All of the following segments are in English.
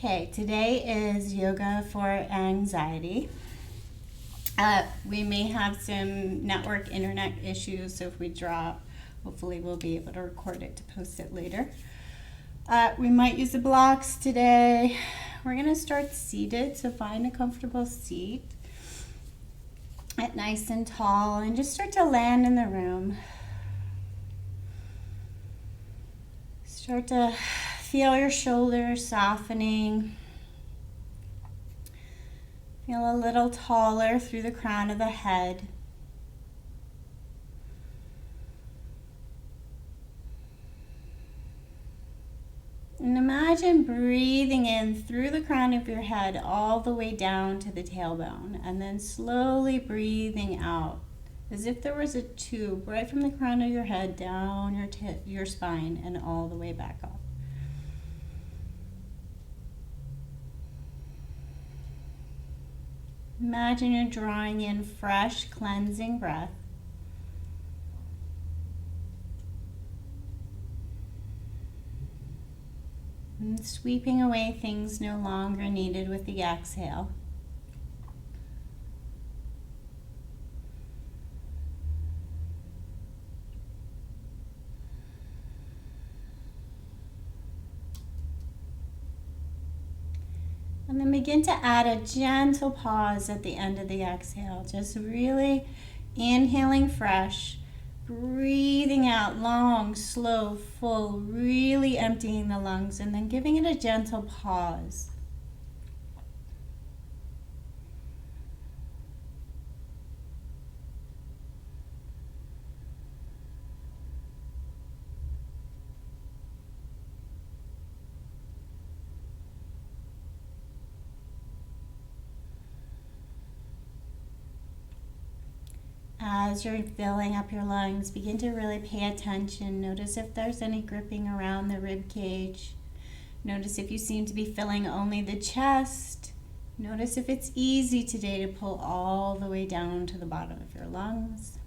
Okay, today is yoga for anxiety. We may have some network internet issues, so if we drop, hopefully we'll be able to record it to post it later. We might use the blocks today. We're going to start seated, so find a comfortable seat. Get nice and tall and just start to land in the room. Start to feel your shoulders softening. Feel a little taller through the crown of the head. And imagine breathing in through the crown of your head all the way down to the tailbone, and then slowly breathing out as if there was a tube right from the crown of your head down your spine and all the way back up. Imagine you're drawing in fresh, cleansing breath. And sweeping away things no longer needed with the exhale. And then begin to add a gentle pause at the end of the exhale. Just really inhaling fresh, breathing out long, slow, full, really emptying the lungs, and then giving it a gentle pause. As you're filling up your lungs, begin to really pay attention. Notice if there's any gripping around the rib cage. Notice if you seem to be filling only the chest. Notice if it's easy today to pull all the way down to the bottom of your lungs.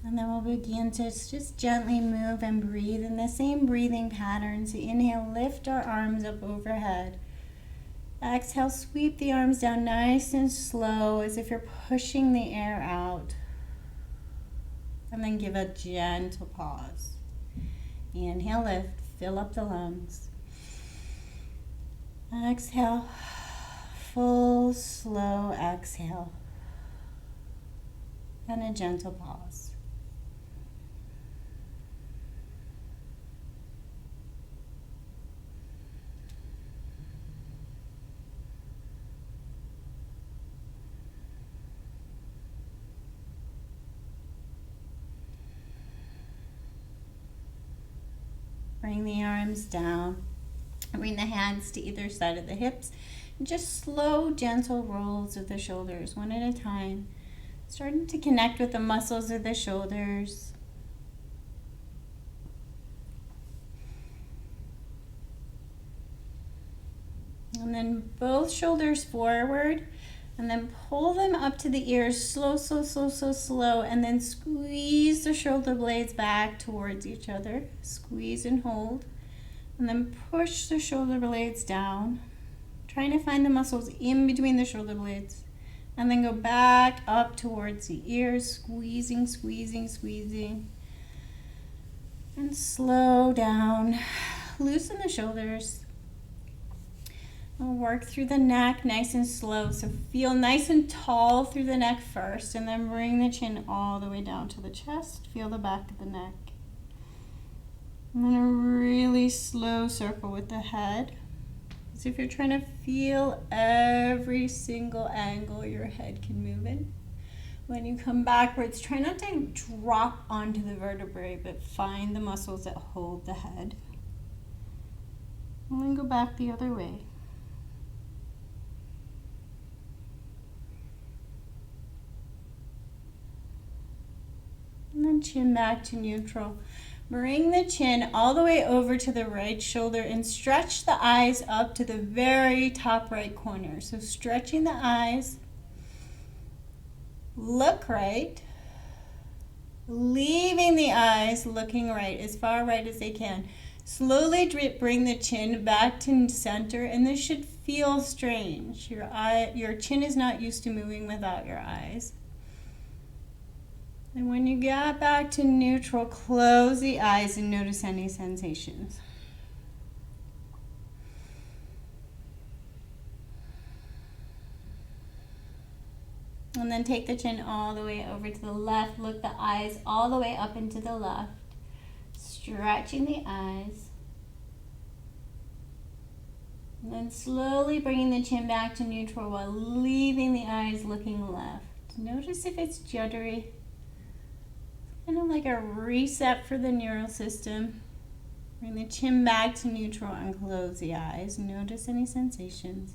And then we'll begin to just gently move and breathe in the same breathing pattern. So inhale, lift our arms up overhead. Exhale, sweep the arms down nice and slow as if you're pushing the air out. And then give a gentle pause. Inhale, lift, fill up the lungs. Exhale, full, slow exhale. And a gentle pause. Bring the arms down. Bring the hands to either side of the hips. And just slow, gentle rolls of the shoulders, one at a time. Starting to connect with the muscles of the shoulders. And then both shoulders forward. And then pull them up to the ears, slow, slow, slow, slow, slow, and then squeeze the shoulder blades back towards each other. Squeeze and hold. And then push the shoulder blades down, trying to find the muscles in between the shoulder blades. And then go back up towards the ears, squeezing, squeezing, squeezing. And slow down. Loosen the shoulders. We'll work through the neck nice and slow. So feel nice and tall through the neck first, and then bring the chin all the way down to the chest. Feel the back of the neck. And then a really slow circle with the head. As if you're trying to feel every single angle your head can move in. When you come backwards, try not to drop onto the vertebrae, but find the muscles that hold the head. And then go back the other way. And then chin back to neutral. Bring the chin all the way over to the right shoulder and stretch the eyes up to the very top right corner. So stretching the eyes, look right, leaving the eyes looking right, as far right as they can. Slowly bring the chin back to center, and this should feel strange. Your chin is not used to moving without your eyes. And when you get back to neutral, close the eyes and notice any sensations. And then take the chin all the way over to the left. Look the eyes all the way up into the left. Stretching the eyes. And then slowly bringing the chin back to neutral while leaving the eyes looking left. Notice if it's juddery. Kind of like a reset for the neural system. Bring the chin back to neutral and close the eyes. Notice any sensations.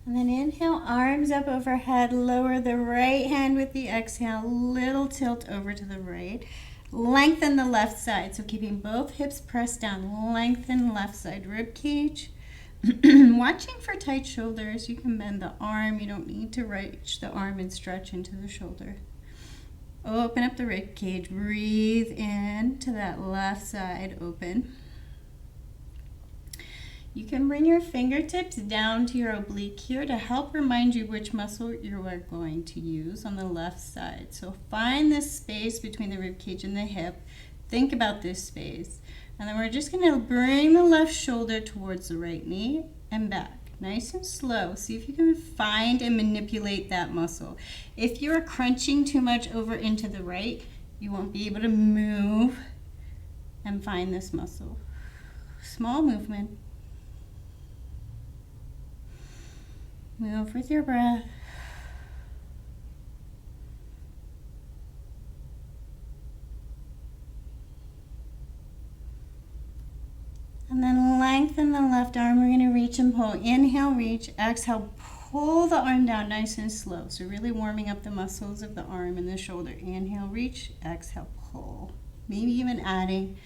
And then inhale, arms up overhead, lower the right hand with the exhale, little tilt over to the right. Lengthen the left side, so keeping both hips pressed down. Lengthen left side rib cage. Watching for tight shoulders, you can bend the arm. You don't need to reach the arm and stretch into the shoulder. Open up the rib cage. Breathe in to that left side open. You can bring your fingertips down to your oblique here to help remind you which muscle you are going to use on the left side. So find this space between the rib cage and the hip. Think about this space. And then we're just going to bring the left shoulder towards the right knee and back. Nice and slow. See if you can find and manipulate that muscle. If you're crunching too much over into the right, you won't be able to move and find this muscle. Small movement. Move with your breath. And then lengthen the left arm. We're going to reach and pull. Inhale, reach. Exhale, pull the arm down nice and slow. So really warming up the muscles of the arm and the shoulder. Inhale, reach. Exhale, pull. Maybe even adding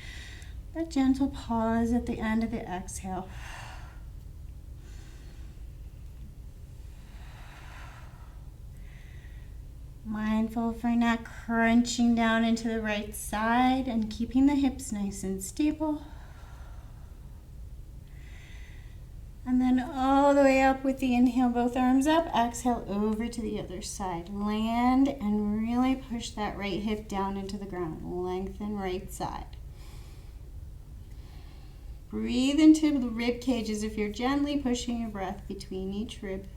a gentle pause at the end of the exhale. Mindful for not crunching down into the right side and keeping the hips nice and stable. And then all the way up with the inhale, both arms up. Exhale over to the other side. Land and really push that right hip down into the ground. Lengthen right side. Breathe into the rib cage as if you're gently pushing your breath between each rib.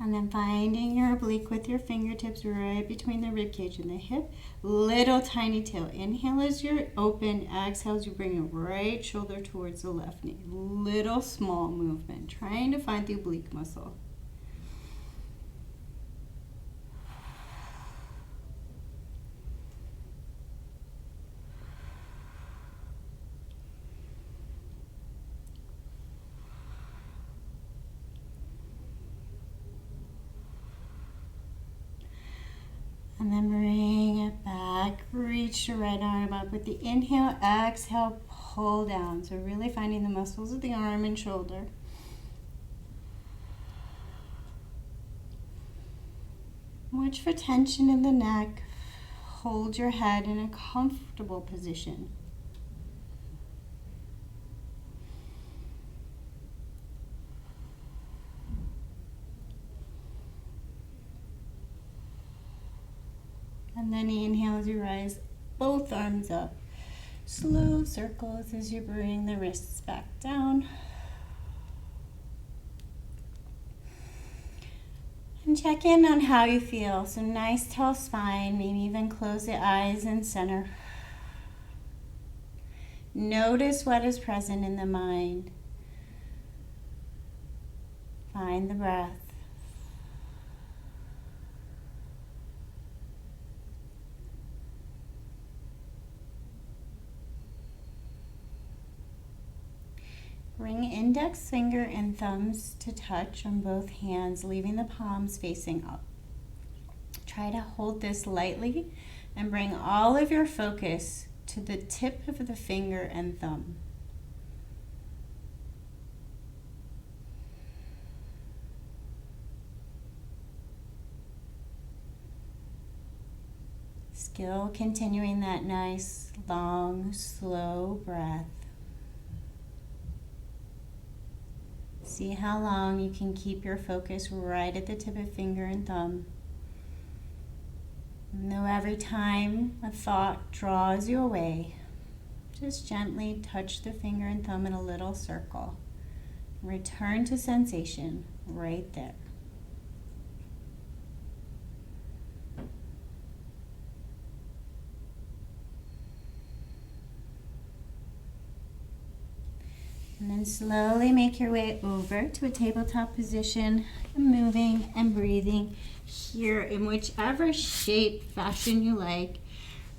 And then finding your oblique with your fingertips right between the rib cage and the hip. Little tiny tail. Inhale as you're open. Exhale as you bring your right shoulder towards the left knee. Little small movement. Trying to find the oblique muscle. And then bring it back. Reach your right arm up with the inhale. Exhale, pull down. So really finding the muscles of the arm and shoulder. Watch for tension in the neck. Hold your head in a comfortable position. And then inhale as you rise both arms up. Slow circles as you bring the wrists back down. And check in on how you feel. So nice tall spine, maybe even close the eyes and center. Notice what is present in the mind. Find the breath. index finger and thumbs to touch on both hands, leaving the palms facing up. Try to hold this lightly and bring all of your focus to the tip of the finger and thumb. Still continuing that nice, long, slow breath. See how long you can keep your focus right at the tip of finger and thumb. Know every time a thought draws you away, just gently touch the finger and thumb in a little circle. Return to sensation right there. And then slowly make your way over to a tabletop position, moving and breathing here in whichever shape, fashion you like.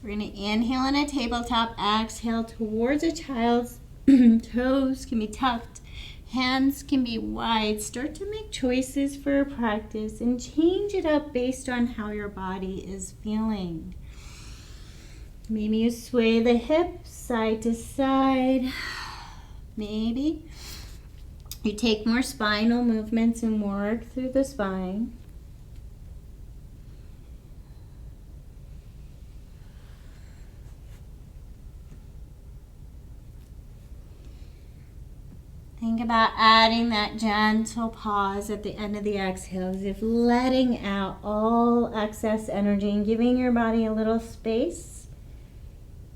We're going to inhale in a tabletop, exhale towards a child's toes can be tucked, hands can be wide. Start to make choices for your practice and change it up based on how your body is feeling. Maybe you sway the hips side to side. Maybe you take more spinal movements and work through the spine. Think about adding that gentle pause at the end of the exhale, as if letting out all excess energy and giving your body a little space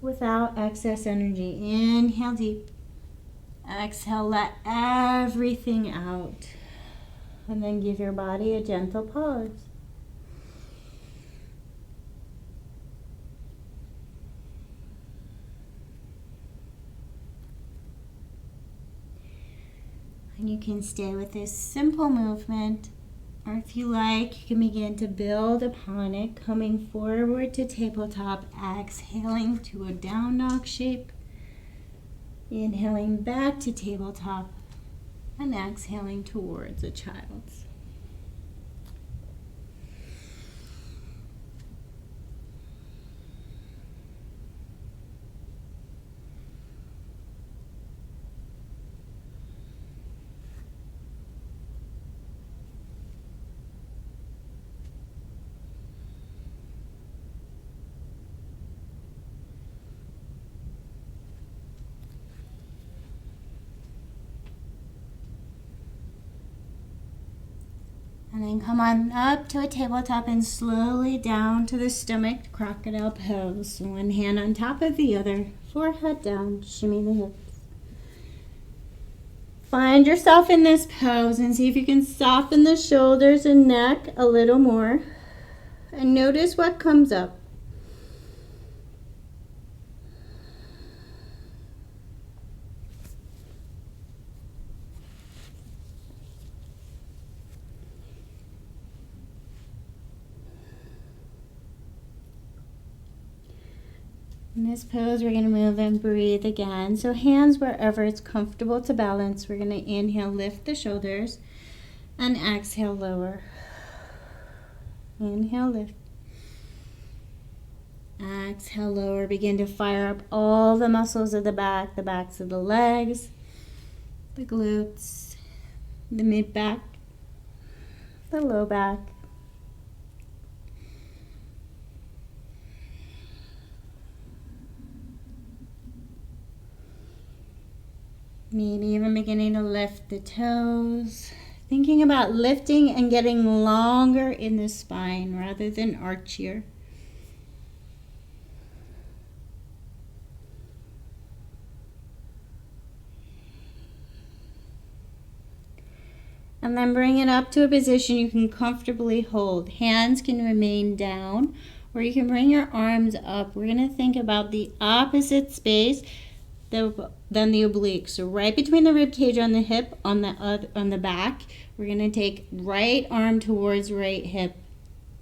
without excess energy. Inhale deep. Exhale, let everything out. And then give your body a gentle pause. And you can stay with this simple movement, or if you like, you can begin to build upon it, coming forward to tabletop, exhaling to a down dog shape. Inhaling back to tabletop and exhaling towards a child's. And then come on up to a tabletop and slowly down to the stomach, crocodile pose. So one hand on top of the other, forehead down, shimmy the hips. Find yourself in this pose and see if you can soften the shoulders and neck a little more. And notice what comes up. In this pose, we're going to move and breathe again. So hands wherever it's comfortable to balance. We're going to inhale, lift the shoulders, and exhale, lower. Inhale, lift. Exhale, lower. Begin to fire up all the muscles of the backs of the legs, the glutes, the mid-back, the low back. Maybe even beginning to lift the toes. Thinking about lifting and getting longer in the spine rather than archier. And then bring it up to a position you can comfortably hold. Hands can remain down, or you can bring your arms up. We're going to think about the opposite space than the oblique. So right between the rib cage on the hip, on the back, we're going to take right arm towards right hip.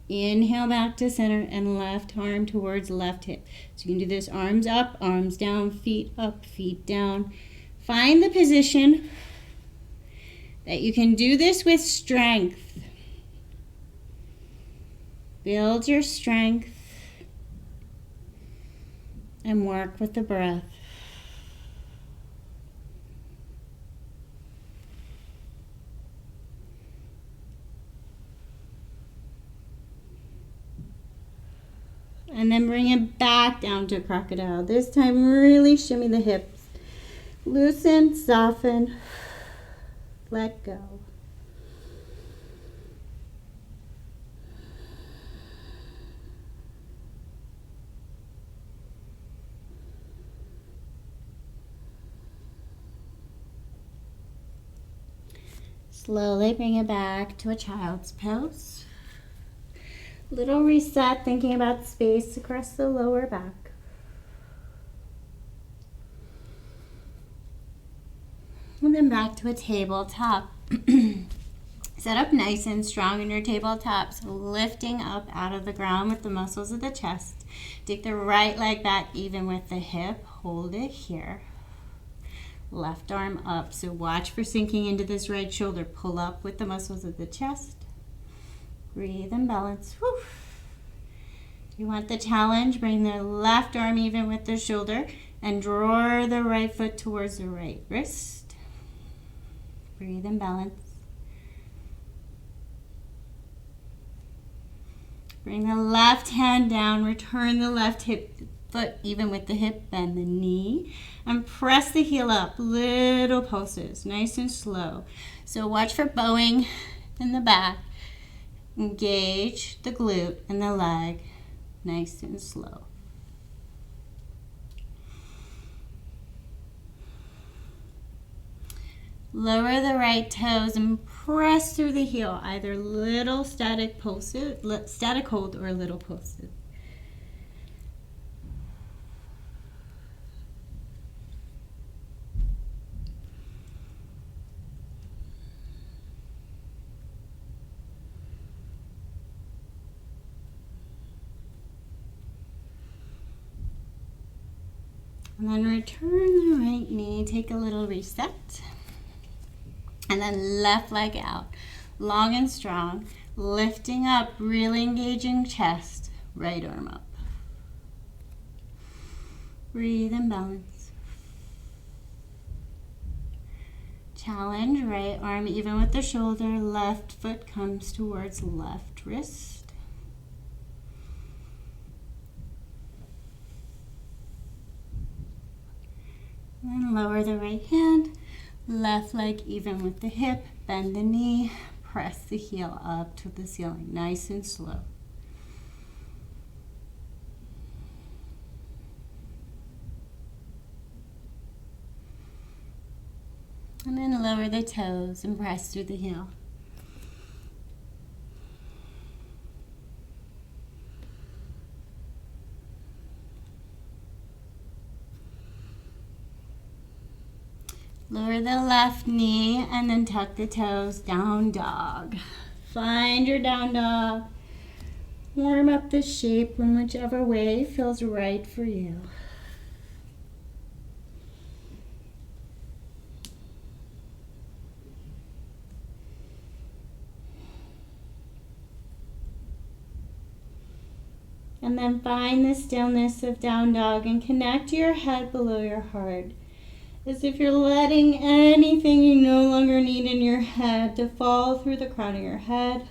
Inhale back to center and left arm towards left hip. So you can do this arms up, arms down, feet up, feet down. Find the position that you can do this with strength. Build your strength and work with the breath. And then bring it back down to crocodile. This time really shimmy the hips. Loosen, soften, let go. Slowly bring it back to a child's pose. Little reset, thinking about space across the lower back. And then back to a tabletop. Set up nice and strong in your tabletop, so lifting up out of the ground with the muscles of the chest. Take the right leg back even with the hip. Hold it here. Left arm up, so watch for sinking into this right shoulder. Pull up with the muscles of the chest. Breathe and balance. Whew. If you want the challenge, bring the left arm even with the shoulder and draw the right foot towards the right wrist. Breathe and balance. Bring the left hand down, return the left foot even with the hip, bend the knee, and press the heel up. Little pulses, nice and slow. So watch for bowing in the back. Engage the glute and the leg, nice and slow. Lower the right toes and press through the heel, either little static pulses, static hold, or little pulses. And then return the right knee, take a little reset. And then left leg out, long and strong, lifting up, really engaging chest, right arm up. Breathe and balance. Challenge, right arm even with the shoulder, left foot comes towards left wrist. And then lower the right hand. Left leg even with the hip, bend the knee, press the heel up to the ceiling, nice and slow. And then lower the toes and press through the heel. Lower the left knee and then tuck the toes, down dog. Find your down dog. Warm up the shape in whichever way feels right for you. And then find the stillness of down dog and connect your head below your heart. As if you're letting anything you no longer need in your head to fall through the crown of your head.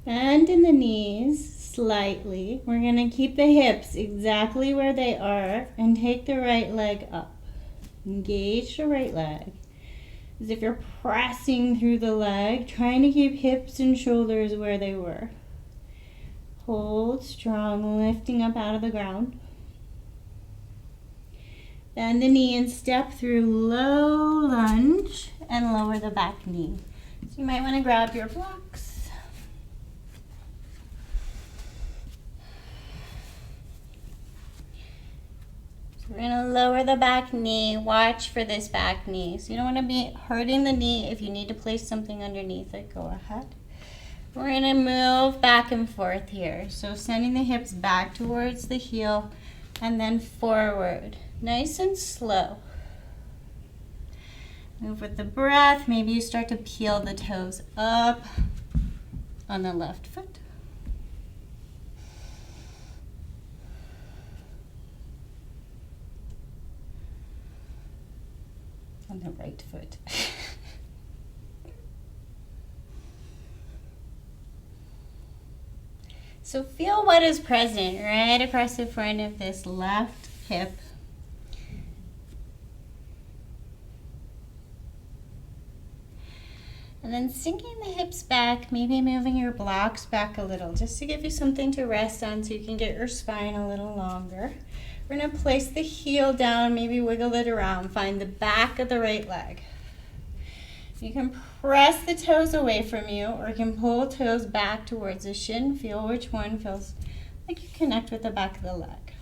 Bend in the knees slightly. We're going to keep the hips exactly where they are and take the right leg up. Engage the right leg. As if you're pressing through the leg, trying to keep hips and shoulders where they were. Hold strong, lifting up out of the ground. Bend the knee and step through low lunge and lower the back knee. So you might want to grab your blocks. We're going to lower the back knee. Watch for this back knee. So you don't want to be hurting the knee. If you need to place something underneath it, go ahead. We're going to move back and forth here. So sending the hips back towards the heel and then forward. Nice and slow. Move with the breath. Maybe you start to peel the toes up on the left foot. On the right foot. So feel what is present right across the front of this left hip. And then sinking the hips back, maybe moving your blocks back a little, just to give you something to rest on so you can get your spine a little longer. We're going to place the heel down, maybe wiggle it around. Find the back of the right leg. You can press the toes away from you, or you can pull toes back towards the shin. Feel which one feels like you connect with the back of the leg.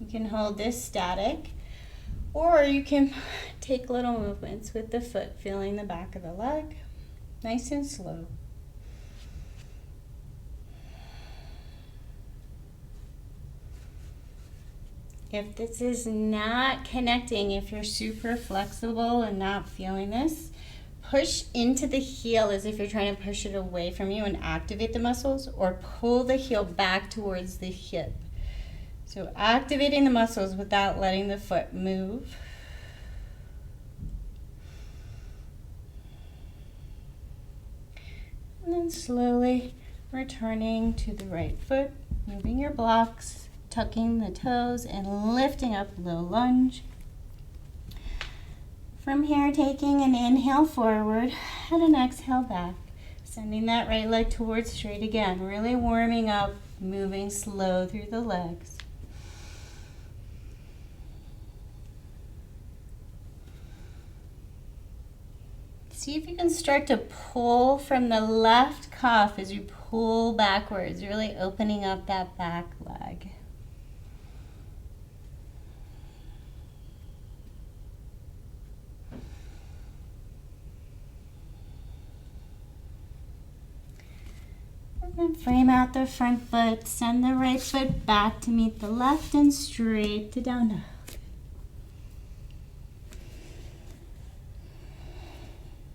You can hold this static, or you can take little movements with the foot, feeling the back of the leg, nice and slow. If this is not connecting, if you're super flexible and not feeling this, push into the heel as if you're trying to push it away from you and activate the muscles, or pull the heel back towards the hip. So activating the muscles without letting the foot move. And then slowly returning to the right foot, moving your blocks, tucking the toes and lifting up, low lunge. From here, taking an inhale forward and an exhale back. Sending that right leg towards straight again, really warming up, moving slow through the legs. See if you can start to pull from the left cuff as you pull backwards, really opening up that back leg. And frame out the front foot, send the right foot back to meet the left and straight to down dog.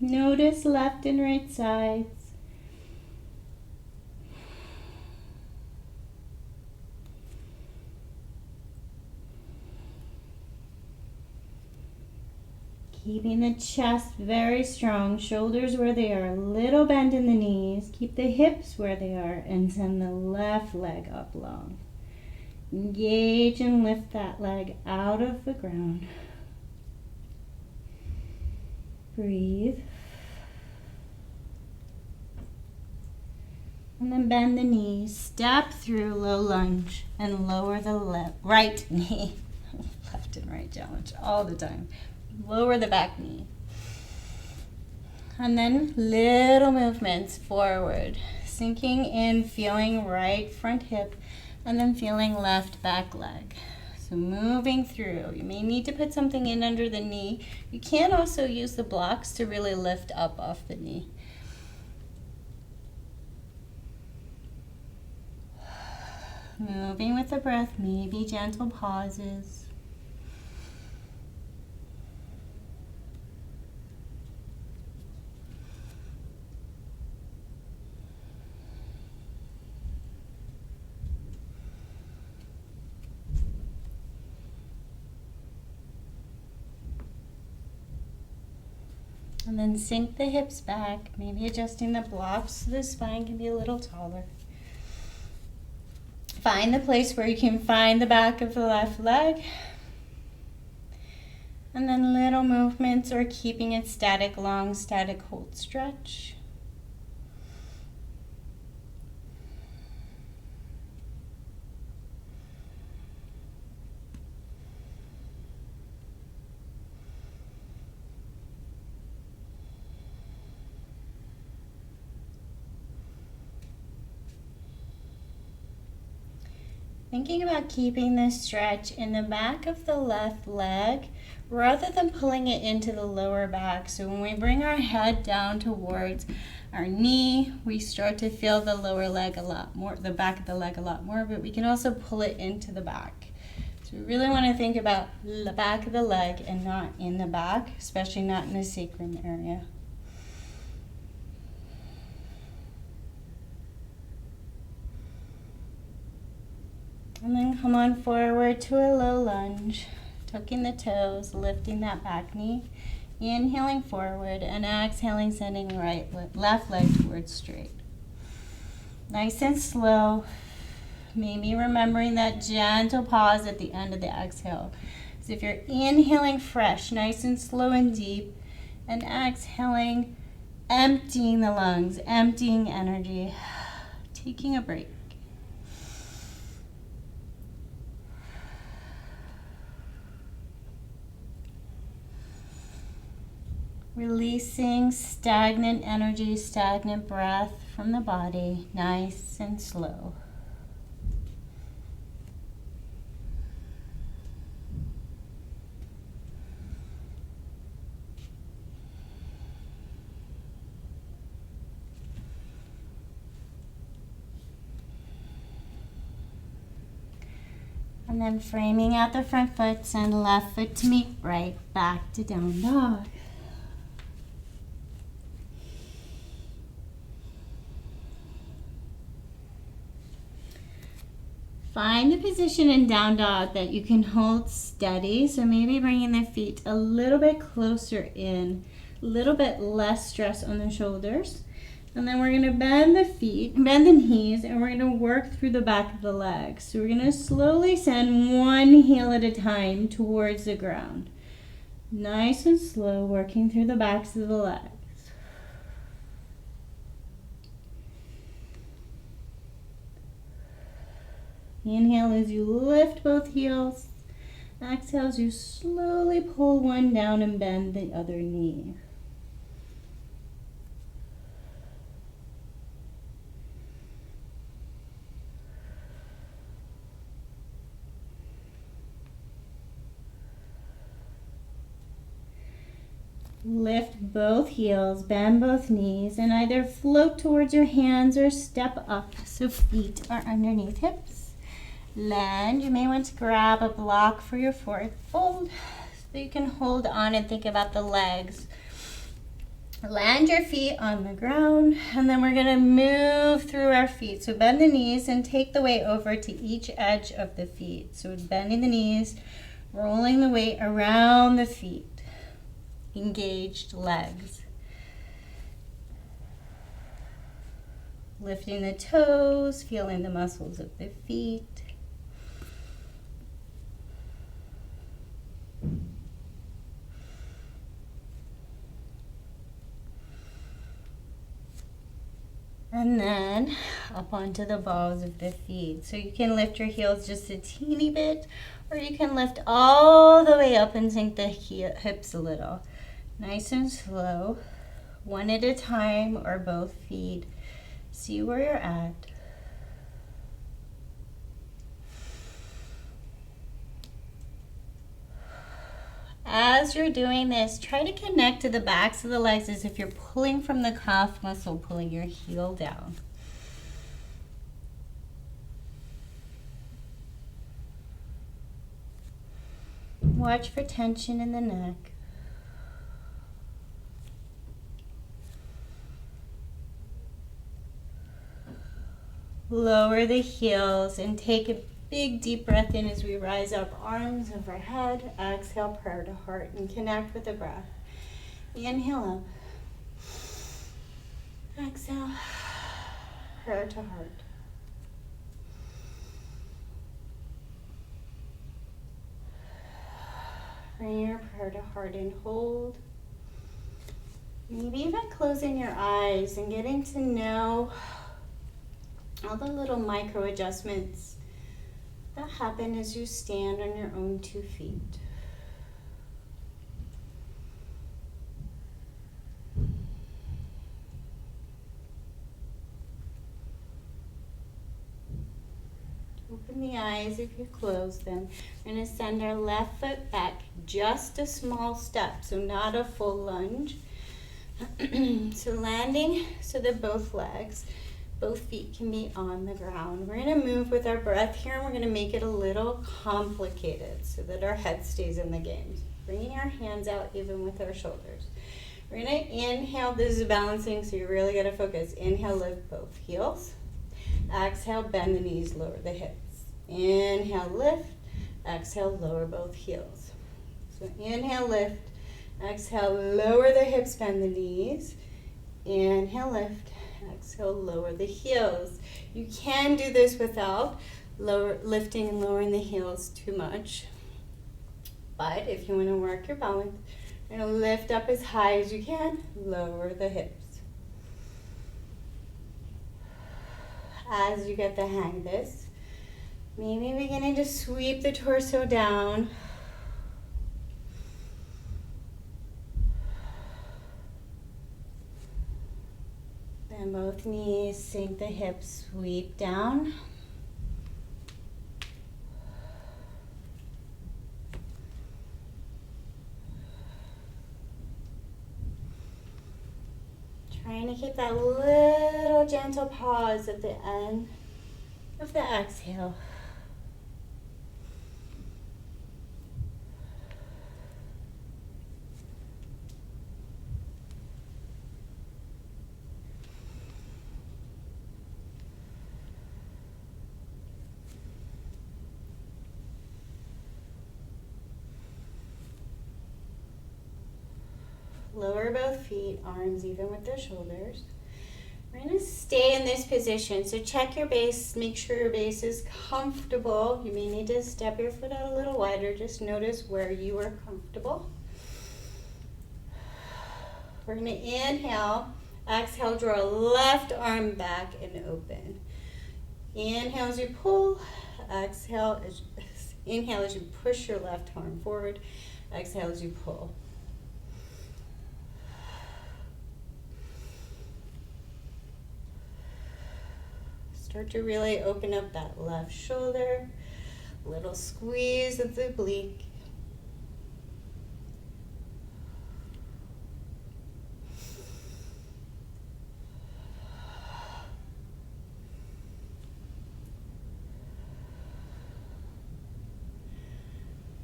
Notice left and right sides. Keeping the chest very strong, shoulders where they are, a little bend in the knees. Keep the hips where they are and send the left leg up long. Engage and lift that leg out of the ground. Breathe. And then bend the knees, step through low lunge and lower the right knee. Left and right challenge all the time. Lower the back knee. And then little movements forward. Sinking in, feeling right front hip, and then feeling left back leg. So moving through. You may need to put something in under the knee. You can also use the blocks to really lift up off the knee. Moving with the breath, maybe gentle pauses. And then sink the hips back, maybe adjusting the blocks so the spine can be a little taller. Find the place where you can find the back of the left leg. And then little movements or keeping it static, long static hold stretch. Thinking about keeping this stretch in the back of the left leg rather than pulling it into the lower back. So when we bring our head down towards our knee, we start to feel the lower leg a lot more, the back of the leg a lot more, but we can also pull it into the back. So we really want to think about the back of the leg and not in the back, especially not in the sacrum area. And then come on forward to a low lunge, tucking the toes, lifting that back knee, inhaling forward, and exhaling, sending left leg towards straight. Nice and slow, maybe remembering that gentle pause at the end of the exhale. So if you're inhaling fresh, nice and slow and deep, and exhaling, emptying the lungs, emptying energy, taking a break. Releasing stagnant energy, stagnant breath from the body, nice and slow. And then framing out the front foot, send left foot to meet right, back to down dog. Find the position in down dog that you can hold steady. So maybe bringing the feet a little bit closer in, a little bit less stress on the shoulders. And then we're going to bend the feet, bend the knees, and we're going to work through the back of the legs. So we're going to slowly send one heel at a time towards the ground. Nice and slow, working through the backs of the legs. Inhale as you lift both heels. Exhale as you slowly pull one down and bend the other knee. Lift both heels, bend both knees, and either float towards your hands or step up so feet are underneath hips. Land, you may want to grab a block for your forward fold so you can hold on and think about the legs. Land your feet on the ground, and then we're going to move through our feet. So bend the knees and take the weight over to each edge of the feet. So bending the knees, rolling the weight around the feet. Engaged legs. Lifting the toes, feeling the muscles of the feet. And then up onto the balls of the feet. So you can lift your heels just a teeny bit, or you can lift all the way up and sink the hips a little. Nice and slow, one at a time or both feet. See where you're at. As you're doing this, try to connect to the backs of the legs as if you're pulling from the calf muscle, pulling your heel down. Watch for tension in the neck. Lower the heels and take a big deep breath in as we rise up, arms overhead. Exhale, prayer to heart, and connect with the breath. Inhale up. Exhale, prayer to heart. Bring your prayer to heart and hold. Maybe even closing your eyes and getting to know all the little micro adjustments that happen as you stand on your own 2 feet. Open open the eyes if you close them. We're going to send our left foot back just a small step, so not a full lunge. So landing so that both feet can be on the ground. We're going to move with our breath here, and we're going to make it a little complicated so that our head stays in the game. Bringing our hands out even with our shoulders. We're going to inhale. This is balancing, so you really got to focus. Inhale, lift both heels. Exhale, bend the knees, lower the hips. Inhale, lift. Exhale, lower both heels. So inhale, lift. Exhale, lower the hips, bend the knees. Inhale, lift. Exhale, lower the heels. You can do this without lifting and lowering the heels too much. But if you want to work your balance, you're going to lift up as high as you can, lower the hips. As you get the hang of this, maybe beginning to sweep the torso down. Then both knees, sink the hips, sweep down. Trying to keep that little gentle pause at the end of the exhale. Lower both feet, arms even with their shoulders. We're going to stay in this position. So check your base, make sure your base is comfortable. You may need to step your foot out a little wider. Just notice where you are comfortable. We're going to inhale, exhale, draw left arm back and open. Inhale as you pull, exhale, inhale as you push your left arm forward, exhale as you pull. Start to really open up that left shoulder, little squeeze of the oblique.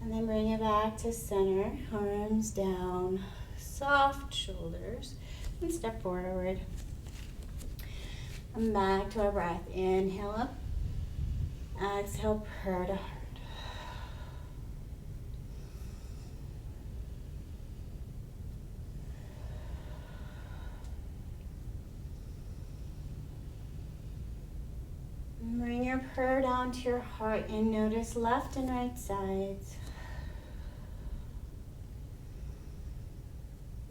And then bring it back to center, arms down, soft shoulders, and step forward. And back to our breath. Inhale up. Exhale, purr to heart. And bring your purr down to your heart and notice left and right sides.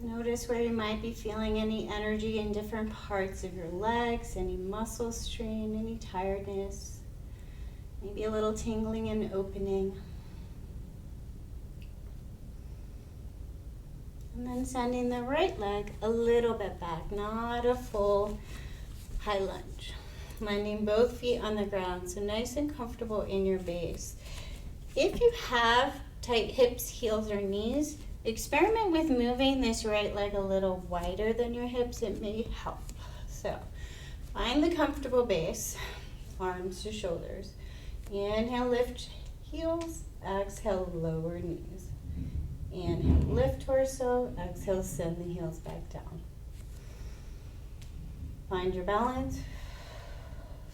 Notice where you might be feeling any energy in different parts of your legs, any muscle strain, any tiredness, maybe a little tingling and opening. And then sending the right leg a little bit back, not a full high lunge. Landing both feet on the ground, so nice and comfortable in your base. If you have tight hips, heels, or knees, experiment with moving this right leg a little wider than your hips. It may help. So find the comfortable base, arms to shoulders. Inhale, lift heels. Exhale, lower knees. Inhale, lift torso. Exhale, send the heels back down. Find your balance.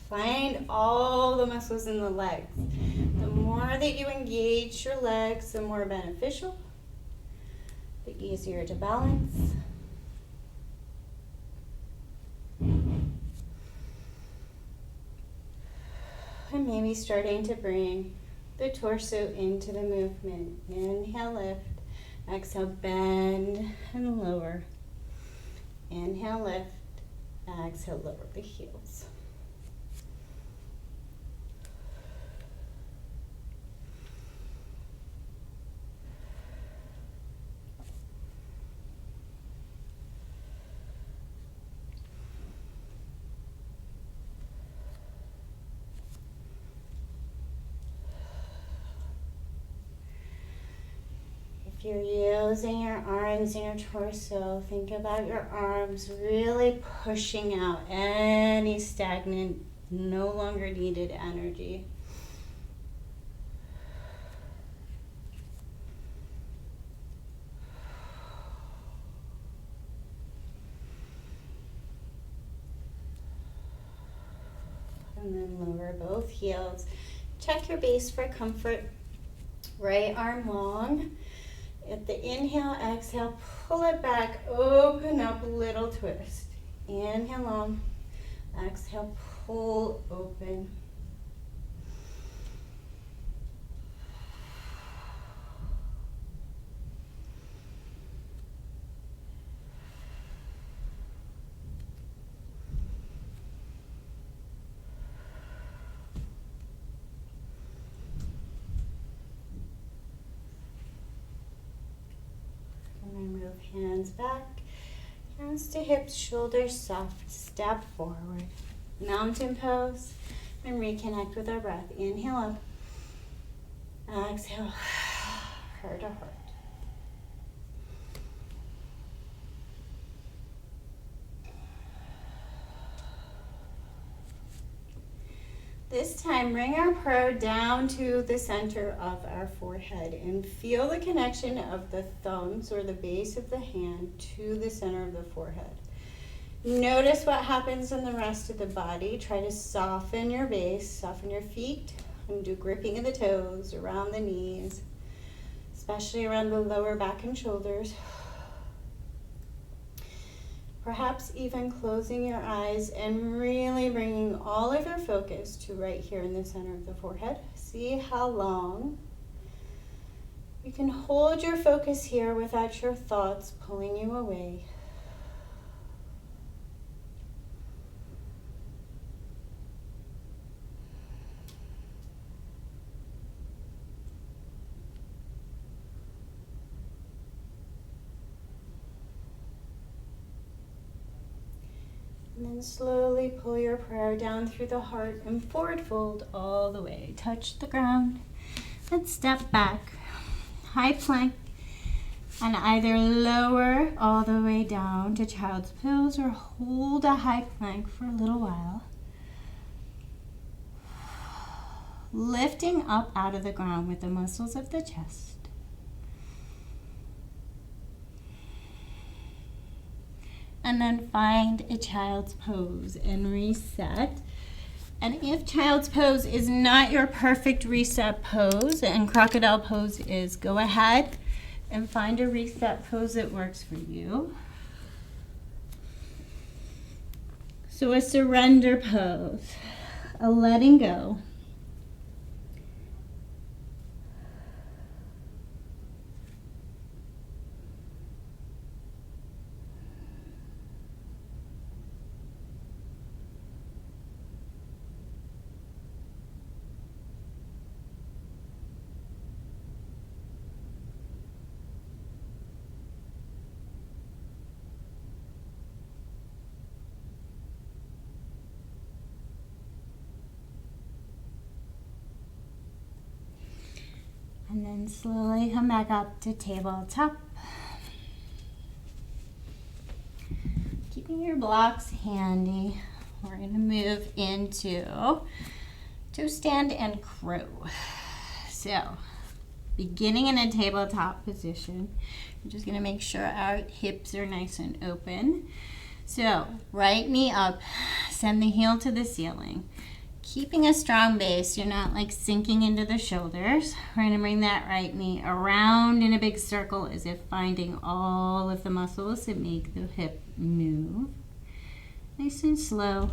Find all the muscles in the legs. The more that you engage your legs, the more beneficial, the easier to balance. And maybe starting to bring the torso into the movement. Inhale, lift. Exhale, bend and lower. Inhale, lift. Exhale, lower the heels. you're using your arms and your torso, think about your arms really pushing out any stagnant, no longer needed energy. And then lower both heels. Check your base for comfort. Right arm long. At the inhale, exhale, pull it back, open up, little twist. Inhale long, exhale, pull open. Move hands back, hands to hips, shoulders soft, step forward. Mountain pose, and reconnect with our breath. Inhale up, exhale, heart to heart. This time, bring our prayer down to the center of our forehead and feel the connection of the thumbs or the base of the hand to the center of the forehead. Notice what happens in the rest of the body. Try to soften your base, soften your feet, and do gripping of the toes around the knees, especially around the lower back and shoulders. Perhaps even closing your eyes and really bringing all of your focus to right here in the center of the forehead. See how long you can hold your focus here without your thoughts pulling you away. And then slowly pull your prayer down through the heart and forward fold all the way. Touch the ground and step back. High plank and either lower all the way down to child's pose or hold a high plank for a little while. Lifting up out of the ground with the muscles of the chest. And then find a child's pose and reset. And if child's pose is not your perfect reset pose and crocodile pose is, go ahead and find a reset pose that works for you. So a surrender pose, a letting go. And then slowly come back up to tabletop. Keeping your blocks handy, we're going to move into two stand and crow. So, beginning in a tabletop position, we're just going to make sure our hips are nice and open. So, right knee up, send the heel to the ceiling. Keeping a strong base, you're not like sinking into the shoulders. We're going to bring that right knee around in a big circle as if finding all of the muscles that make the hip move. Nice and slow.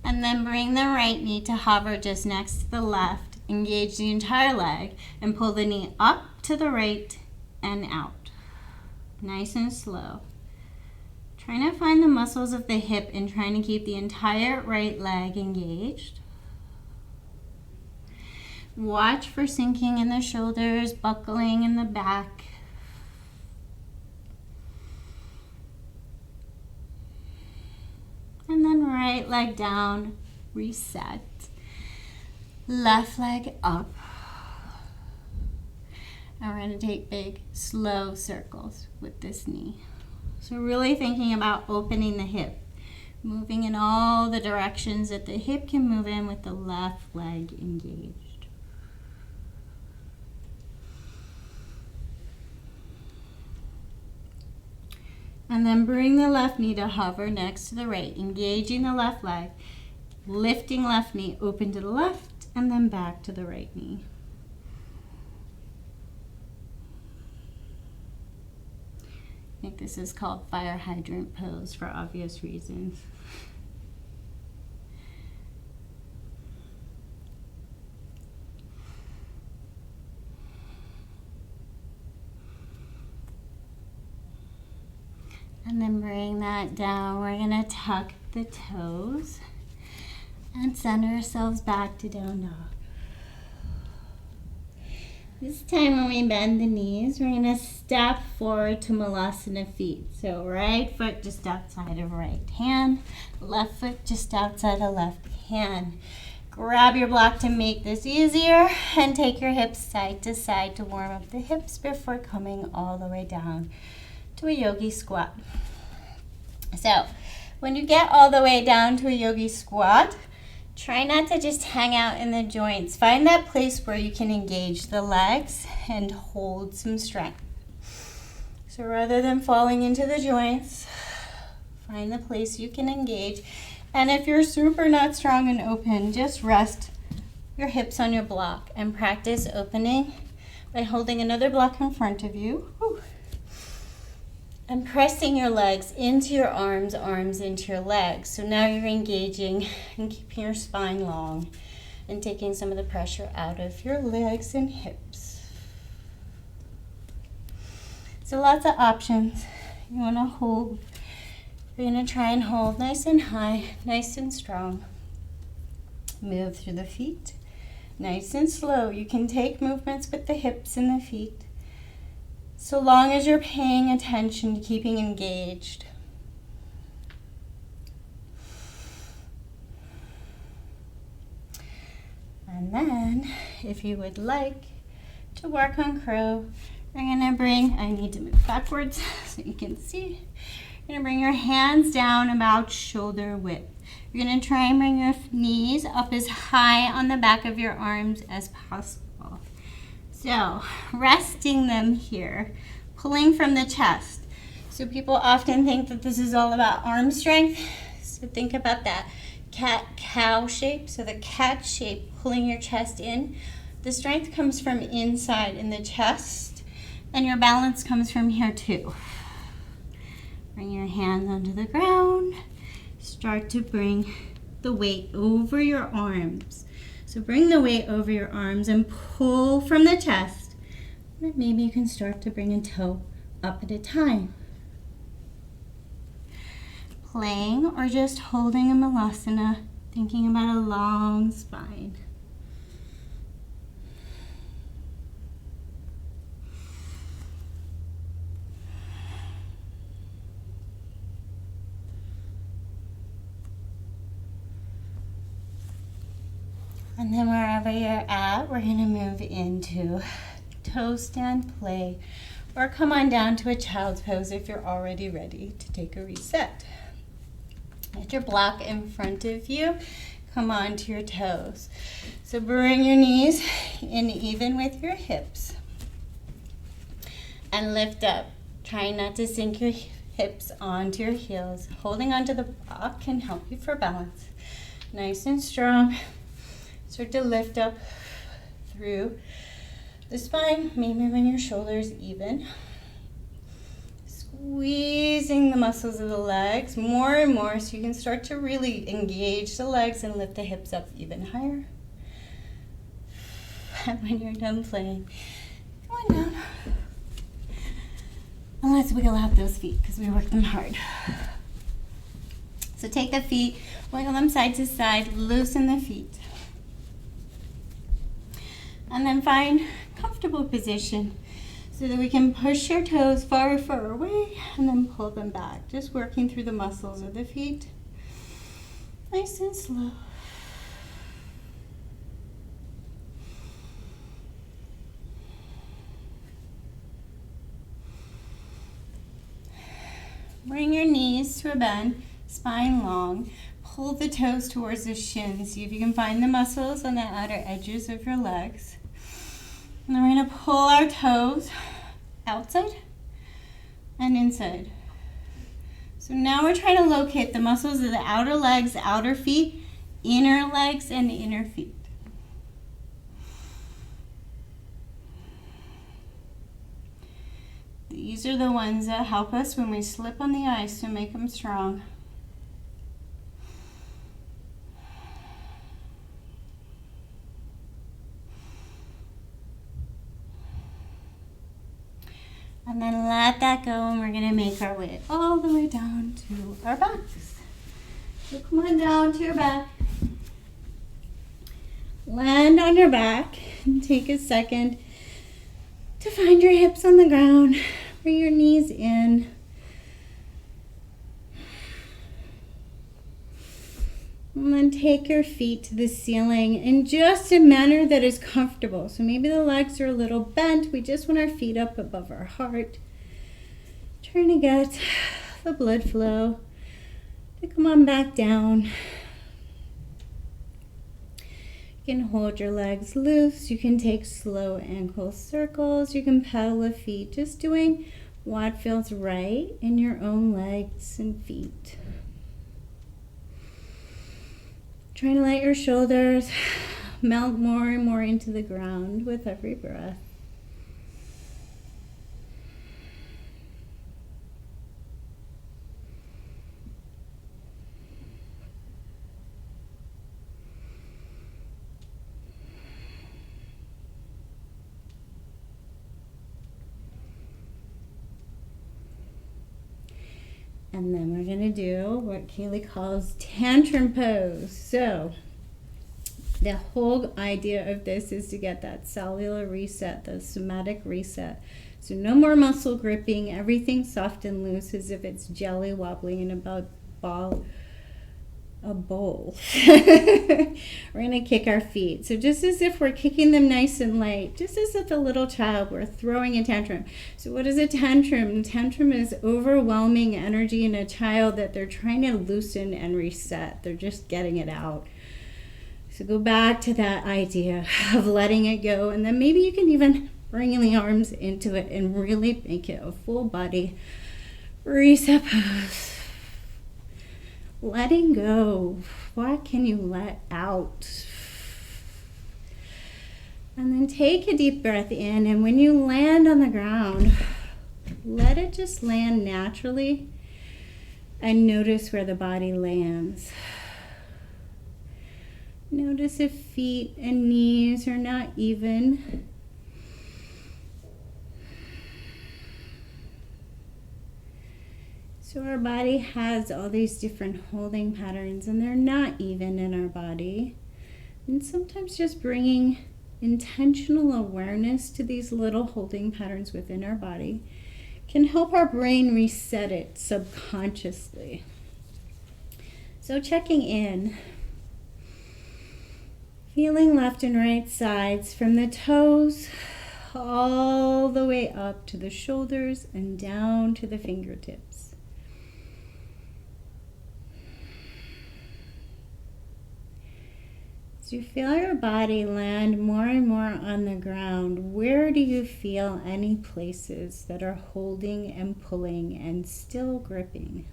And then bring the right knee to hover just next to the left. Engage the entire leg and pull the knee up to the right and out. Nice and slow. Trying to find the muscles of the hip and trying to keep the entire right leg engaged. Watch for sinking in the shoulders, buckling in the back. And then right leg down, reset. Left leg up. And we're going to take big, slow circles with this knee. So really thinking about opening the hip, moving in all the directions that the hip can move in with the left leg engaged. And then bring the left knee to hover next to the right, engaging the left leg, lifting left knee open to the left, and then back to the right knee. I think this is called fire hydrant pose for obvious reasons. And then bring that down. We're going to tuck the toes and send ourselves back to down dog. This time when we bend the knees, we're going to step forward to Malasana feet. So right foot just outside of right hand, left foot just outside of left hand. Grab your block to make this easier and take your hips side to side to warm up the hips before coming all the way down to a yogi squat. So when you get all the way down to a yogi squat, try not to just hang out in the joints. Find that place where you can engage the legs and hold some strength. So rather than falling into the joints, find the place you can engage. And if you're super not strong and open, just rest your hips on your block and practice opening by holding another block in front of you. Whew. And pressing your legs into your arms, arms into your legs. So now you're engaging and keeping your spine long and taking some of the pressure out of your legs and hips. So lots of options. You want to hold. You're going to try and hold nice and high, nice and strong. Move through the feet, nice and slow. You can take movements with the hips and the feet, so long as you're paying attention to keeping engaged. And then, if you would like to work on crow, we're gonna bring, I need to move backwards so you can see. You're gonna bring your hands down about shoulder width. You're gonna try and bring your knees up as high on the back of your arms as possible. So, resting them here, pulling from the chest. So people often think that this is all about arm strength. So think about that cat-cow shape. So the cat shape, pulling your chest in. The strength comes from inside in the chest, and your balance comes from here too. Bring your hands onto the ground. Start to bring the weight over your arms. So bring the weight over your arms and pull from the chest. And maybe you can start to bring a toe up at a time. Playing or just holding a Malasana, thinking about a long spine. And then wherever you're at, we're gonna move into toe stand play, or come on down to a child's pose if you're already ready to take a reset. Get your block in front of you, come on to your toes. So bring your knees in even with your hips and lift up. Try not to sink your hips onto your heels. Holding onto the block can help you for balance. Nice and strong. Start to lift up through the spine, maybe bring your shoulders even. Squeezing the muscles of the legs more and more so you can start to really engage the legs and lift the hips up even higher. And when you're done playing, come on down. And let's wiggle out those feet because we worked them hard. So take the feet, wiggle them side to side, loosen the feet. And then find comfortable position so that we can push your toes far, far away and then pull them back. Just working through the muscles of the feet. Nice and slow. Bring your knees to a bend, spine long. Pull the toes towards the shins. See if you can find the muscles on the outer edges of your legs. And then we're going to pull our toes outside and inside. So now we're trying to locate the muscles of the outer legs, outer feet, inner legs, and inner feet. These are the ones that help us when we slip on the ice to make them strong. And then let that go, and we're going to make our way all the way down to our backs. So come on down to your back. Land on your back and take a second to find your hips on the ground. Bring your knees in. And then take your feet to the ceiling in just a manner that is comfortable. So maybe the legs are a little bent. We just want our feet up above our heart. Trying to get the blood flow to come on back down. You can hold your legs loose. You can take slow ankle circles. You can pedal the feet, just doing what feels right in your own legs and feet. Trying to let your shoulders melt more and more into the ground with every breath. And then we're going to do what Kaylee calls tantrum pose. So the whole idea of this is to get that cellular reset, the somatic reset. So no more muscle gripping, everything soft and loose as if it's jelly wobbling in a bowl. We're going to kick our feet. So just as if we're kicking them nice and light, just as if a little child were throwing a tantrum. So what is a tantrum? Tantrum is overwhelming energy in a child that they're trying to loosen and reset. They're just getting it out. So go back to that idea of letting it go, and then maybe you can even bring the arms into it and really make it a full body reset pose. Letting go. What can you let out? And then take a deep breath in, and when you land on the ground, let it just land naturally and notice where the body lands. Notice if feet and knees are not even. So our body has all these different holding patterns, and they're not even in our body. And sometimes just bringing intentional awareness to these little holding patterns within our body can help our brain reset it subconsciously. So checking in, feeling left and right sides from the toes all the way up to the shoulders and down to the fingertips. As you feel your body land more and more on the ground, where do you feel any places that are holding and pulling and still gripping?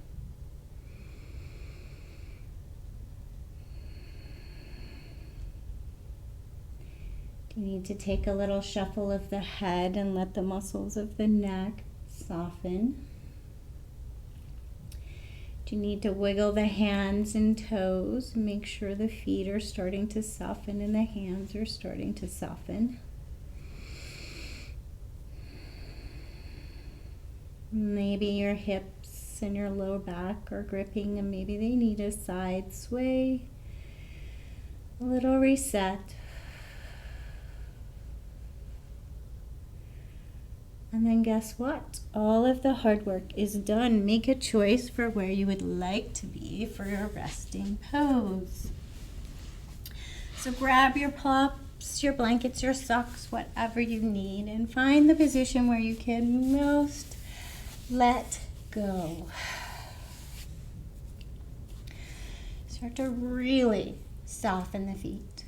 Do you need to take a little shuffle of the head and let the muscles of the neck soften? Do you need to wiggle the hands and toes? Make sure the feet are starting to soften and the hands are starting to soften. Maybe your hips and your lower back are gripping, and maybe they need a side sway, a little reset. And then guess what? All of the hard work is done. Make a choice for where you would like to be for your resting pose. So grab your props, your blankets, your socks, whatever you need, and find the position where you can most let go. Start to really soften the feet.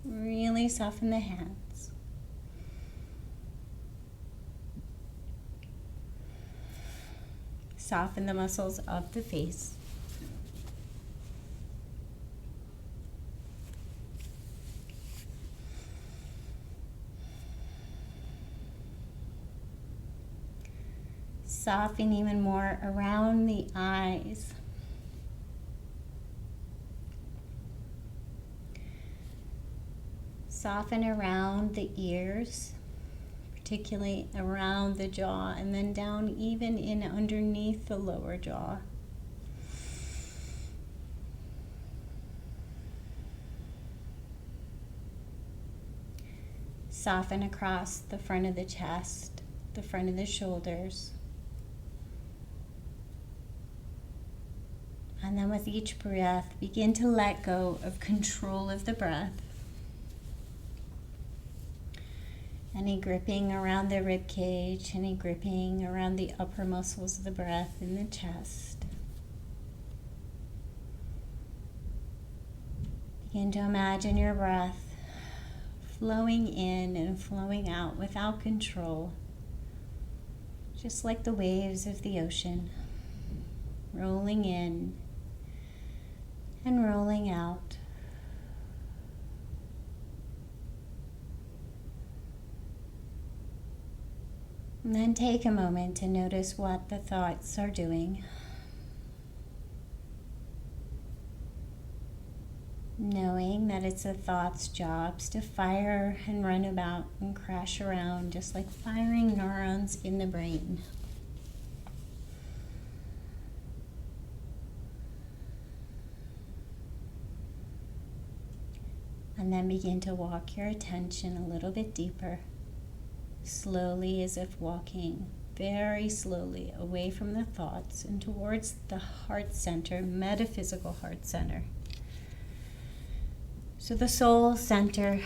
Really soften the hands. Soften the muscles of the face. Soften even more around the eyes. Soften around the ears, particularly around the jaw, and then down even in underneath the lower jaw. Soften across the front of the chest, the front of the shoulders. And then with each breath, begin to let go of control of the breath. Any gripping around the rib cage, any gripping around the upper muscles of the breath in the chest. Begin to imagine your breath flowing in and flowing out without control, just like the waves of the ocean, rolling in and rolling out. And then take a moment to notice what the thoughts are doing. Knowing that it's a thought's jobs to fire and run about and crash around, just like firing neurons in the brain. And then begin to walk your attention a little bit deeper, slowly, as if walking very slowly away from the thoughts and towards the heart center, metaphysical heart center. So the soul center,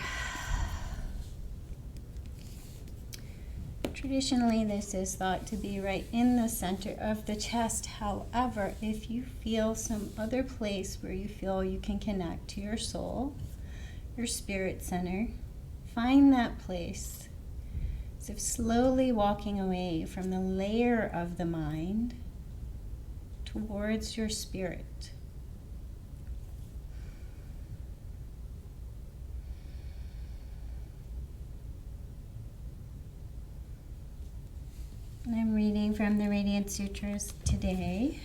traditionally this is thought to be right in the center of the chest. However, if you feel some other place where you feel you can connect to your soul, your spirit center, find that place. As if slowly walking away from the layer of the mind towards your spirit. And I'm reading from the Radiant Sutras today.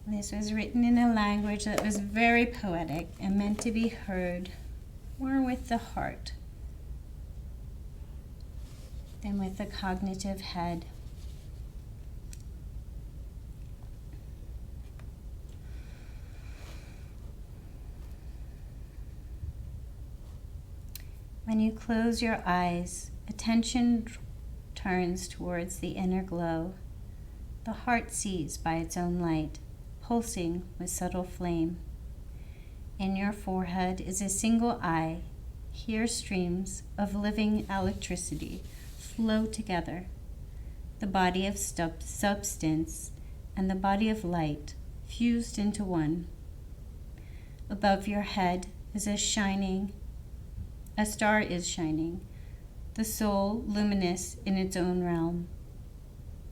This was written in a language that was very poetic and meant to be heard more with the heart than with the cognitive head. When you close your eyes, attention turns towards the inner glow. The heart sees by its own light, pulsing with subtle flame. In your forehead is a single eye. Here streams of living electricity flow together. The body of substance and the body of light fused into one. Above your head is a star is shining, the soul luminous in its own realm.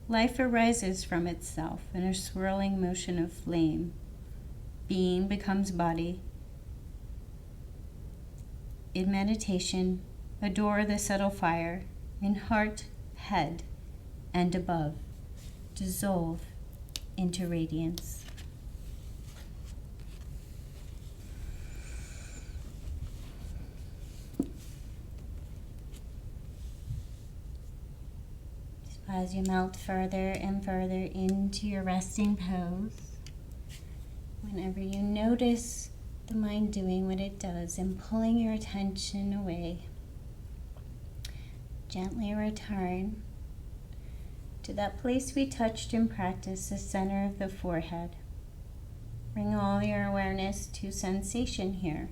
Life arises from itself in a swirling motion of flame. Being becomes body. In meditation, adore the subtle fire in heart, head, and above. Dissolve into radiance. As you melt further and further into your resting pose, whenever you notice the mind doing what it does and pulling your attention away, gently return to that place we touched in practice, the center of the forehead. Bring all your awareness to sensation here.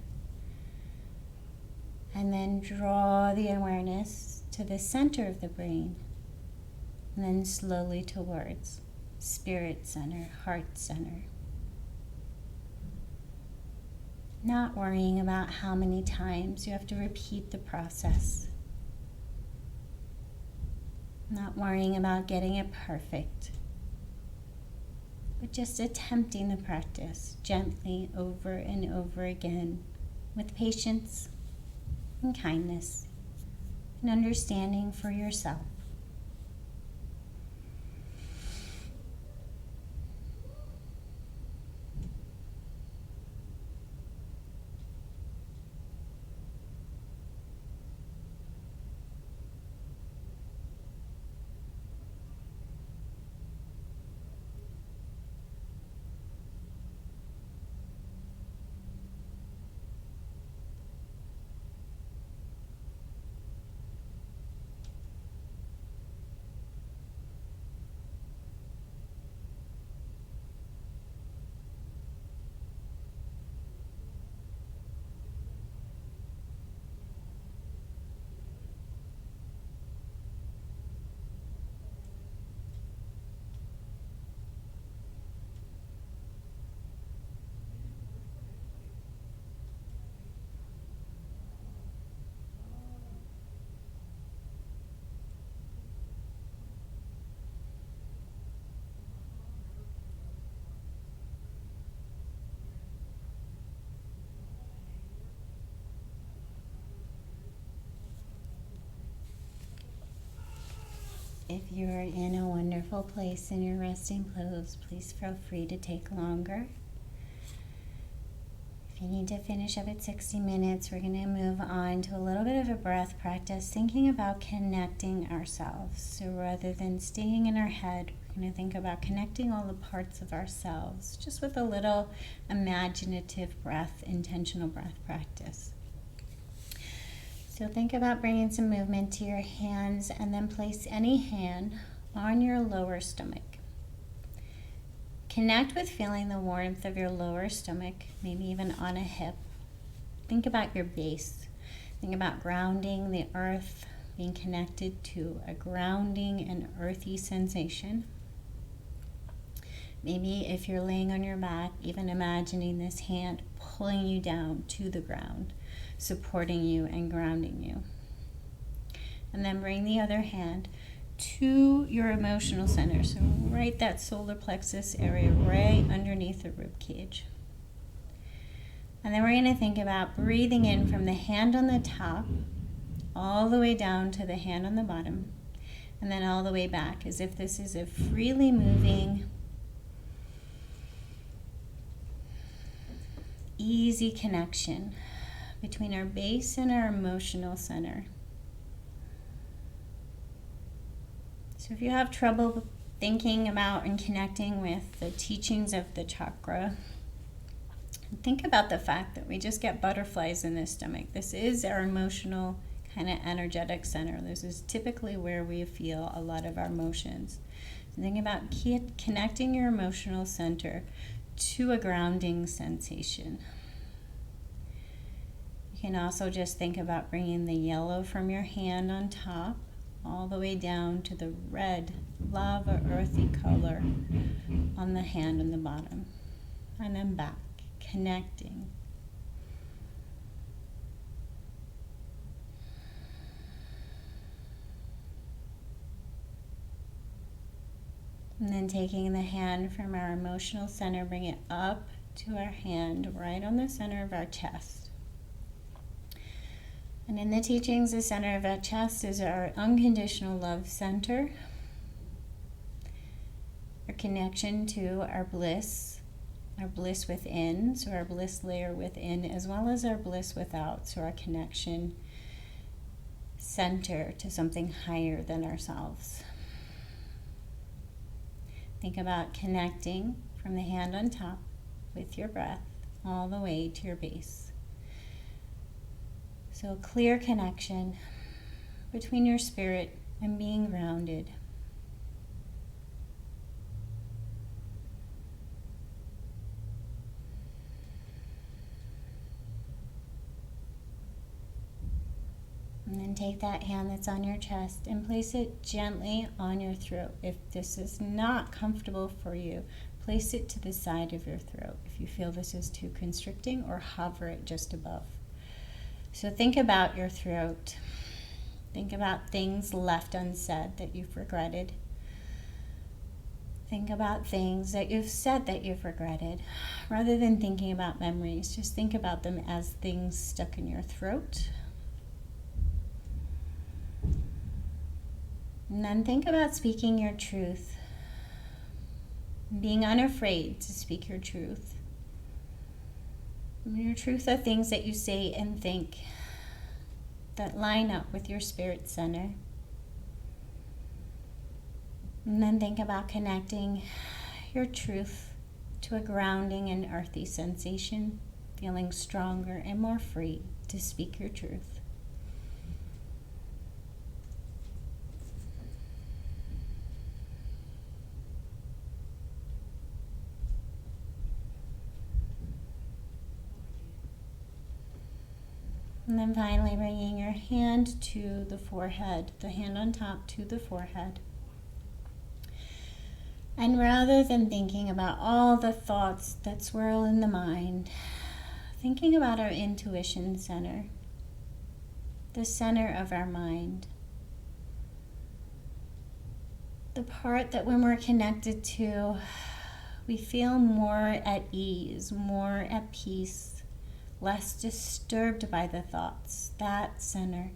And then draw the awareness to the center of the brain. And then slowly towards spirit center, heart center. Not worrying about how many times you have to repeat the process. Not worrying about getting it perfect, but just attempting the practice gently over and over again with patience and kindness and understanding for yourself. If you're in a wonderful place in your resting pose, please feel free to take longer. If you need to finish up at 60 minutes, we're going to move on to a little bit of a breath practice, thinking about connecting ourselves. So rather than staying in our head, we're going to think about connecting all the parts of ourselves, just with a little imaginative breath, intentional breath practice. So think about bringing some movement to your hands and then place any hand on your lower stomach. Connect with feeling the warmth of your lower stomach, maybe even on a hip. Think about your base. Think about grounding the earth, being connected to a grounding and earthy sensation. Maybe if you're laying on your back, even imagining this hand pulling you down to the ground, supporting you and grounding you. And then bring the other hand to your emotional center. So right that solar plexus area, right underneath the rib cage. And then we're going to think about breathing in from the hand on the top all the way down to the hand on the bottom, and then all the way back, as if this is a freely moving, easy connection between our base and our emotional center. So if you have trouble thinking about and connecting with the teachings of the chakra, think about the fact that we just get butterflies in the stomach. This is our emotional kind of energetic center. This is typically where we feel a lot of our emotions. So think about connecting your emotional center to a grounding sensation. You can also just think about bringing the yellow from your hand on top all the way down to the red, lava, earthy color on the hand on the bottom. And then back, connecting. And then taking the hand from our emotional center, bring it up to our hand right on the center of our chest. And in the teachings, the center of our chest is our unconditional love center, our connection to our bliss within, so our bliss layer within, as well as our bliss without, so our connection center to something higher than ourselves. Think about connecting from the hand on top with your breath all the way to your base. So a clear connection between your spirit and being grounded. And then take that hand that's on your chest and place it gently on your throat. If this is not comfortable for you, place it to the side of your throat. If you feel this is too constricting, or hover it just above. So think about your throat. Think about things left unsaid that you've regretted. Think about things that you've said that you've regretted. Rather than thinking about memories, just think about them as things stuck in your throat. And then think about speaking your truth. Being unafraid to speak your truth. Your truth are things that you say and think that line up with your spirit center. And then think about connecting your truth to a grounding and earthy sensation, feeling stronger and more free to speak your truth. And then finally bringing your hand to the forehead, the hand on top to the forehead. And rather than thinking about all the thoughts that swirl in the mind, thinking about our intuition center, the center of our mind, the part that when we're connected to, we feel more at ease, more at peace, less disturbed by the thoughts, that center.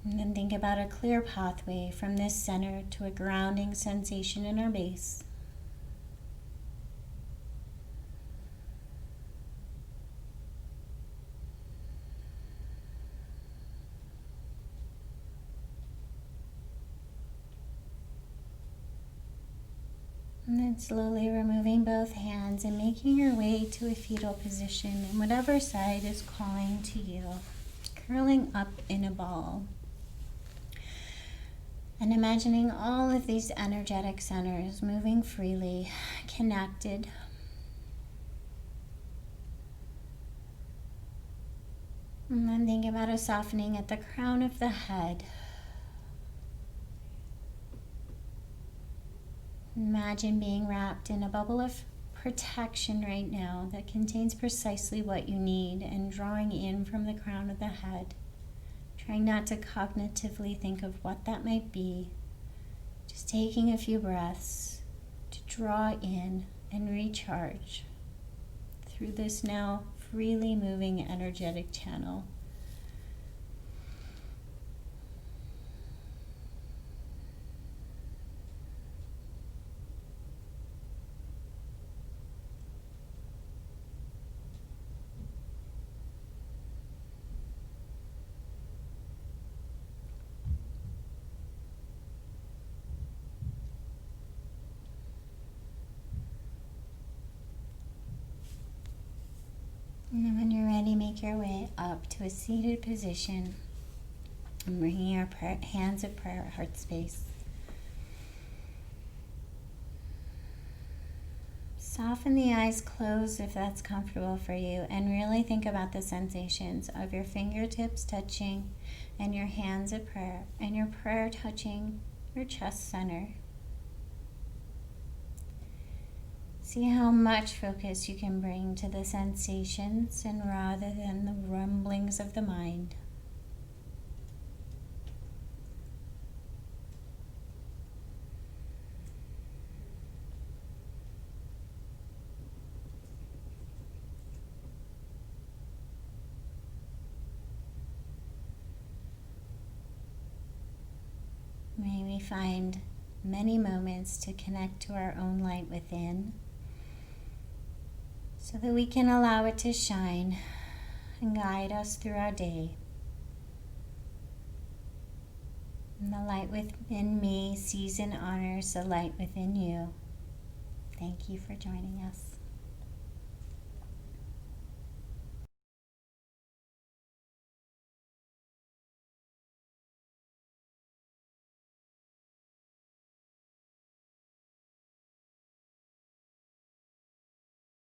And then think about a clear pathway from this center to a grounding sensation in our base. And then slowly removing both hands and making your way to a fetal position in whatever side is calling to you, curling up in a ball. And imagining all of these energetic centers moving freely, connected. And then think about a softening at the crown of the head. Imagine being wrapped in a bubble of protection right now that contains precisely what you need, and drawing in from the crown of the head. Trying not to cognitively think of what that might be. Just taking a few breaths to draw in and recharge through this now freely moving energetic channel. And then when you're ready, make your way up to a seated position and bringing your hands of prayer at heart space. Soften the eyes closed if that's comfortable for you, and really think about the sensations of your fingertips touching and your hands of prayer, and your prayer touching your chest center. See how much focus you can bring to the sensations, and rather than the rumblings of the mind. May we find many moments to connect to our own light within, so that we can allow it to shine and guide us through our day. And the light within me sees and honors the light within you. Thank you for joining us.